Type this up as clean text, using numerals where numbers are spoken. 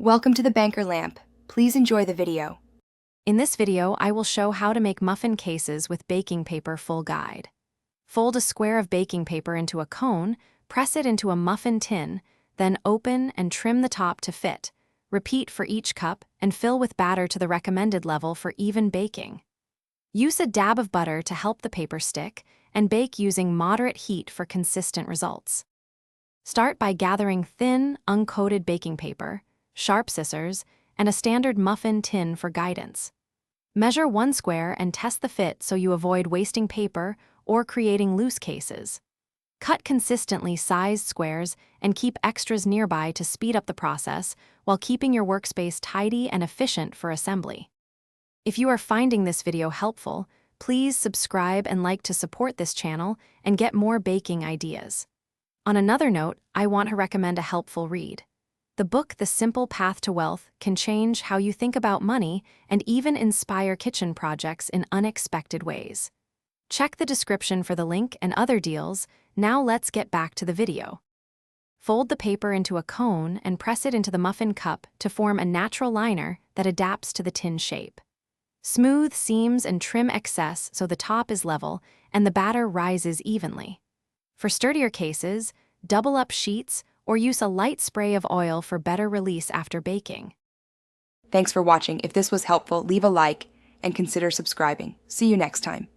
Welcome to the Banker Lamp. Please enjoy the video. In this video, I will show how to make muffin cases with baking paper full guide. Fold a square of baking paper into a cone, press it into a muffin tin, then open and trim the top to fit. Repeat for each cup and fill with batter to the recommended level for even baking. Use a dab of butter to help the paper stick and bake using moderate heat for consistent results. Start by gathering thin, uncoated baking paper, sharp scissors, and a standard muffin tin for guidance. Measure one square and test the fit so you avoid wasting paper or creating loose cases. Cut consistently sized squares and keep extras nearby to speed up the process while keeping your workspace tidy and efficient for assembly. If you are finding this video helpful, please subscribe and like to support this channel and get more baking ideas. On another note, I want to recommend a helpful read. The book The Simple Path to Wealth can change how you think about money and even inspire kitchen projects in unexpected ways. Check the description for the link and other deals. Now let's get back to the video. Fold the paper into a cone and press it into the muffin cup to form a natural liner that adapts to the tin shape. Smooth seams and trim excess so the top is level and the batter rises evenly. For sturdier cases, double up sheets or use a light spray of oil for better release after baking. Thanks for watching. If this was helpful, leave a like and consider subscribing. See you next time.